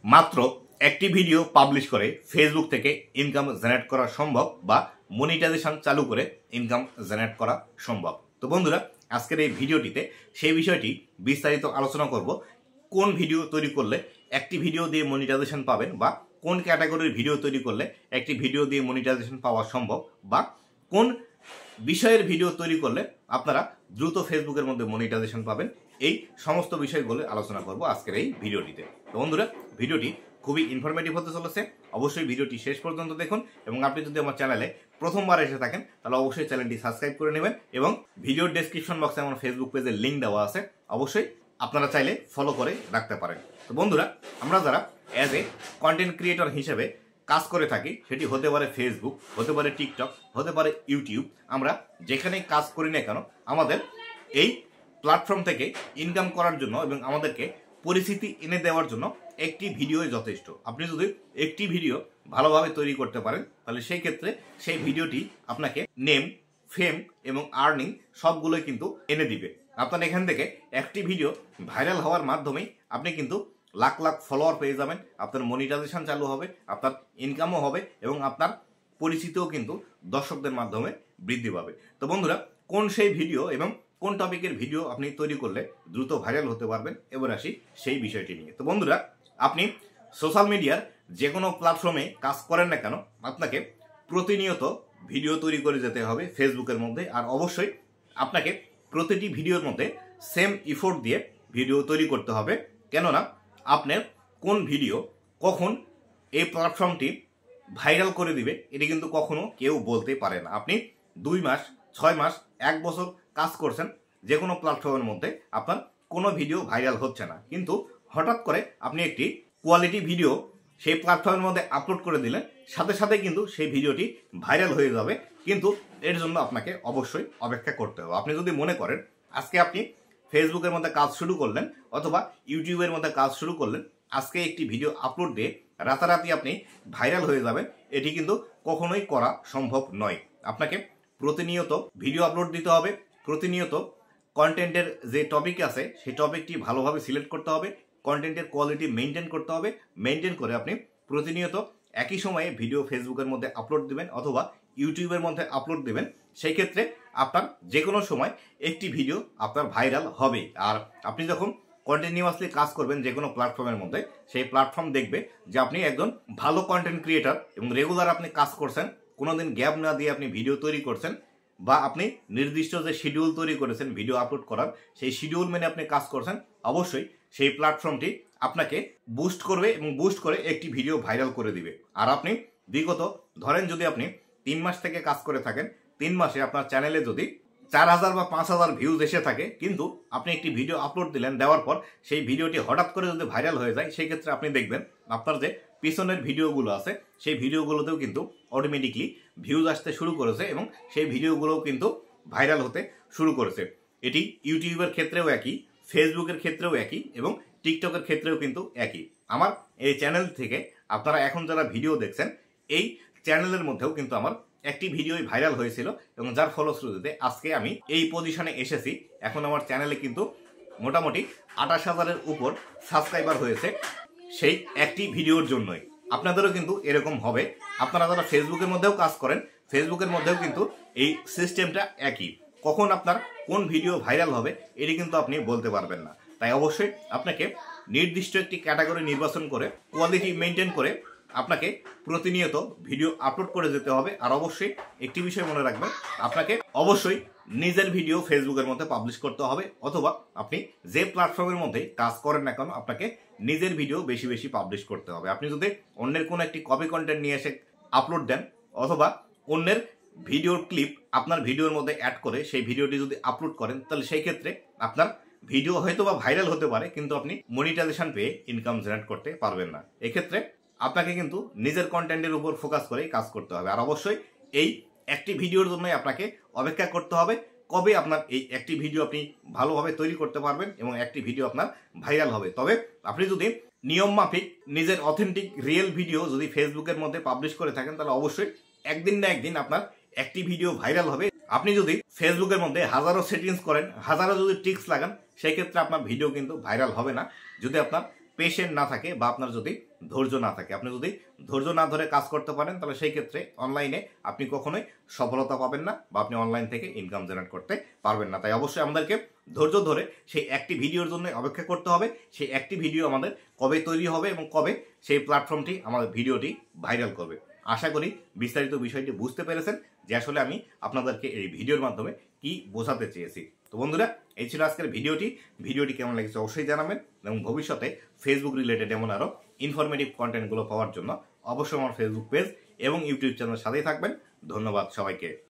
মাত্র একটি video publish করে ফেসবুক থেকে ইনকাম জেনারেট করা সম্ভব বা মনিটাইজেশন চালু করে ইনকাম জেনারেট করা সম্ভব। তো বন্ধুরা, আজকের এই ভিডিওটিতে সেই বিষয়টি বিস্তারিত আলোচনা করব। কোন ভিডিও তৈরি করলে একটি ভিডিও দিয়ে মনিটাইজেশন পাবেন, বা কোন ক্যাটাগরির ভিডিও তৈরি করলে একটি ভিডিও দিয়ে মনিটাইজেশন পাওয়া সম্ভব, বা কোন বিষয়ের ভিডিও তৈরি করলে আপনারা দ্রুত ফেসবুকের মধ্যে মনিটাইজেশন পাবেন, এই সমস্ত বিষয়গুলো আলোচনা করব আজকের এই ভিডিওটিতে। তো বন্ধুরা, ভিডিওটি খুবই ইনফরমেটিভ হতে চলেছে। অবশ্যই ভিডিওটি শেষ পর্যন্ত দেখুন, এবং আপনি যদি আমার চ্যানেলে প্রথমবার এসে থাকেন তাহলে অবশ্যই চ্যানেলটি সাবস্ক্রাইব করে নেবেন, এবং ভিডিওর ডেসক্রিপশন বক্সে আমার ফেসবুক পেজের লিঙ্ক দেওয়া আছে, অবশ্যই আপনারা চাইলে ফলো করে রাখতে পারেন। তো বন্ধুরা, আমরা যারা অ্যাজ এ কন্টেন্ট ক্রিয়েটর হিসেবে কাজ করে থাকি, সেটি হতে পারে ফেসবুক, হতে পারে টিকটক, হতে পারে ইউটিউব, আমরা যেখানেই কাজ করি না কেন আমাদের এই প্ল্যাটফর্ম থেকে ইনকাম করার জন্য এবং আমাদেরকে পরিস্থিতি এনে দেওয়ার জন্য একটি ভিডিওই যথেষ্ট। আপনি যদি একটি ভিডিও ভালোভাবে তৈরি করতে পারেন তাহলে সেই ক্ষেত্রে সেই ভিডিওটি আপনাকে নেম, ফেম এবং আর্নিং সবগুলোই কিন্তু এনে দিবে। আপনার এখান থেকে একটি ভিডিও ভাইরাল হওয়ার মাধ্যমেই আপনি কিন্তু লাখ লাখ ফলোয়ার পেয়ে যাবেন, আপনার মনিটাইজেশন চালু হবে, আপনার ইনকামও হবে, এবং আপনার পরিচিতিও কিন্তু দর্শকদের মাধ্যমে বৃদ্ধি পাবে। তো বন্ধুরা, কোন সেই ভিডিও এবং কোন টপিকের ভিডিও আপনি তৈরি করলে দ্রুত ভাইরাল হতে পারবেন, এবার আসি সেই বিষয়টি নিয়ে। তো বন্ধুরা, আপনি সোশ্যাল মিডিয়ার যে কোনো প্ল্যাটফর্মে কাজ করেন না কেন, আপনাকে প্রতিনিয়ত ভিডিও তৈরি করে যেতে হবে ফেসবুকের মধ্যে। আর অবশ্যই আপনাকে প্রতিটি ভিডিওর মধ্যে সেম ইফোর্ট দিয়ে ভিডিও তৈরি করতে হবে, কেননা আপনার কোন ভিডিও কখন এই প্ল্যাটফর্মটি ভাইরাল করে দিবে এটি কিন্তু কখনো কেউ বলতে পারে না। আপনি 2 মাস, 6 মাস, 1 বছর কাজ করছেন যে কোনো প্ল্যাটফর্মের মধ্যে, আপনার কোনো ভিডিও ভাইরাল হচ্ছে না, কিন্তু হঠাৎ করে আপনি একটি কোয়ালিটি ভিডিও সেই প্ল্যাটফর্মের মধ্যে আপলোড করে দিলেন, সাথে সাথে কিন্তু সেই ভিডিওটি ভাইরাল হয়ে যাবে। কিন্তু এর জন্য আপনাকে অবশ্যই অপেক্ষা করতে হবে। আপনি যদি মনে করেন আজকে আপনি ফেসবুকের মধ্যে কাজ শুরু করলেন অথবা ইউটিউবের মধ্যে কাজ শুরু করলেন, আজকে একটি ভিডিও আপলোড দিয়ে রাতারাতি আপনি ভাইরাল হয়ে যাবেন, এটি কিন্তু কখনোই করা সম্ভব নয়। আপনাকে প্রতিনিয়ত ভিডিও আপলোড দিতে হবে, প্রতিনিয়ত কন্টেন্টের যে টপিক আছে সেই টপিকটি ভালোভাবে সিলেক্ট করতে হবে, কন্টেন্টের কোয়ালিটি মেনটেন করতে হবে, মেনটেন করে আপনি প্রতিনিয়ত একই সময়ে ভিডিও ফেসবুকের মধ্যে আপলোড দিবেন অথবা ইউটিউবের মধ্যে আপলোড দিবেন। সেই ক্ষেত্রে আপনার যে কোনো সময় একটি ভিডিও আপনার ভাইরাল হবে। আর আপনি যখন কন্টিনিউয়াসলি কাজ করবেন যে কোনো প্ল্যাটফর্মের মধ্যে, সেই প্ল্যাটফর্ম দেখবে যে আপনি একজন ভালো কন্টেন্ট ক্রিয়েটর এবং রেগুলার আপনি কাজ করছেন, কোনোদিন গ্যাপ না দিয়ে আপনি ভিডিও তৈরি করছেন, বা আপনি নির্দিষ্ট যে শিডিউল তৈরি করেছেন ভিডিও আপলোড করার, সেই শিডিউল মেনে আপনি কাজ করছেন, অবশ্যই সেই প্ল্যাটফর্মটি আপনাকে বুস্ট করবে এবং বুস্ট করে একটি ভিডিও ভাইরাল করে দিবে। আর আপনি বিগত ধরেন যদি আপনি 3 মাস থেকে কাজ করে থাকেন, 3 মাসে আপনার চ্যানেলে যদি 4000 বা 5000 ভিউজ এসে থাকে, কিন্তু আপনি একটি ভিডিও আপলোড দিলেন, দেওয়ার পর সেই ভিডিওটি হঠাৎ করে যদি ভাইরাল হয়ে যায়, সেই ক্ষেত্রে আপনি দেখবেন আপনার যে পিছনের ভিডিওগুলো আছে সেই ভিডিওগুলোতেও কিন্তু অটোমেটিকলি ভিউজ আসতে শুরু করেছে এবং সেই ভিডিওগুলোও কিন্তু ভাইরাল হতে শুরু করেছে। এটি ইউটিউবের ক্ষেত্রেও একই, ফেসবুকের ক্ষেত্রেও একই, এবং টিকটকের ক্ষেত্রেও কিন্তু একই। আমার এই চ্যানেল থেকে আপনারা এখন যারা ভিডিও দেখছেন, এই চ্যানেলের মধ্যেও কিন্তু আমার একটি ভিডিওই ভাইরাল হয়েছিল, এবং যার ফলশ্রুতিতে আজকে আমি এই পজিশনে এসেছি। এখন আমার চ্যানেলে কিন্তু মোটামুটি 28,000-এর উপর সাবস্ক্রাইবার হয়েছে সেই একটি ভিডিওর জন্যই। আপনাদেরও কিন্তু এরকম হবে। আপনারা যারা ফেসবুকের মধ্যেও কাজ করেন, ফেসবুকের মধ্যেও কিন্তু এই সিস্টেমটা একই। কখন আপনার কোন ভিডিও ভাইরাল হবে এটি কিন্তু আপনি বলতে পারবেন না। তাই অবশ্যই আপনাকে নির্দিষ্ট একটি ক্যাটাগরি নির্বাচন করে কোয়ালিটি মেনটেন করে আপনাকে প্রতিনিয়ত ভিডিও আপলোড করে যেতে হবে। আর অবশ্যই একটি বিষয় মনে রাখবেন, আপনাকে অবশ্যই নিজের ভিডিও ফেসবুকের মধ্যে পাবলিশ করতে হবে, অথবা আপনি যে প্ল্যাটফর্মের মধ্যে কাজ করেন না কেন আপনাকে নিজের ভিডিও বেশি বেশি পাবলিশ করতে হবে। আপনি যদি অন্যের কোনো একটি কপি কন্টেন্ট নিয়ে এসে আপলোড দেন, অথবা অন্যের ভিডিওর ক্লিপ আপনার ভিডিওর মধ্যে অ্যাড করে সেই ভিডিওটি যদি আপলোড করেন, তাহলে সেই ক্ষেত্রে আপনার ভিডিও হয়তো বা ভাইরাল হতে পারে, কিন্তু আপনি মনিটাইজেশন পেয়ে ইনকাম জেনারেট করতে পারবেন না। এক্ষেত্রে আপনাকে কিন্তু নিজের কন্টেন্টের উপর ফোকাস করেই কাজ করতে হবে। আর অবশ্যই এই একটি ভিডিওর জন্যই আপনাকে অপেক্ষা করতে হবে কবে আপনার এই একটি ভিডিও আপনি ভালোভাবে তৈরি করতে পারবেন এবং একটি ভিডিও আপনার ভাইরাল হবে। তবে আপনি যদি নিয়ম মাফিক নিজের অথেন্টিক রিয়েল ভিডিও যদি ফেসবুকের মধ্যে পাবলিশ করে থাকেন, তাহলে অবশ্যই একদিন না একদিন আপনার একটি ভিডিও ভাইরাল হবে। আপনি যদি ফেসবুকের মধ্যে হাজারো সেটিংস করেন, হাজারো যদি ট্রিক্স লাগান, সেই ক্ষেত্রে আপনার ভিডিও কিন্তু ভাইরাল হবে না, যদি আপনার পেশেন্ট না থাকে বা আপনার যদি ধৈর্য না থাকে। আপনি যদি ধৈর্য না ধরে কাজ করতে পারেন তাহলে সেই ক্ষেত্রে অনলাইনে আপনি কখনোই সফলতা পাবেন না বা আপনি অনলাইন থেকে ইনকাম জেনারেট করতে পারবেন না। তাই অবশ্যই আমাদেরকে ধৈর্য ধরে সেই একটি ভিডিওর জন্য অপেক্ষা করতে হবে। সেই একটি ভিডিও আমাদের কবে তৈরি হবে এবং কবে সেই প্ল্যাটফর্মটি আমাদের ভিডিওটি ভাইরাল করবে। আশা করি বিস্তারিত বিষয়টি বুঝতে পেরেছেন যে আসলে আমি আপনাদেরকে এই ভিডিওর মাধ্যমে কি বোঝাতে চেয়েছি। তো বন্ধুরা, এই ছিল আজকের ভিডিওটি কেমন লেগেছে অবশ্যই জানাবেন এবং ভবিষ্যতে ফেসবুক রিলেটেড এমন আরও ইনফরমেটিভ কন্টেন্টগুলো পাওয়ার জন্য অবশ্যই আমার ফেসবুক পেজ এবং ইউটিউব চ্যানেলের সাথেই থাকবেন। ধন্যবাদ সবাইকে।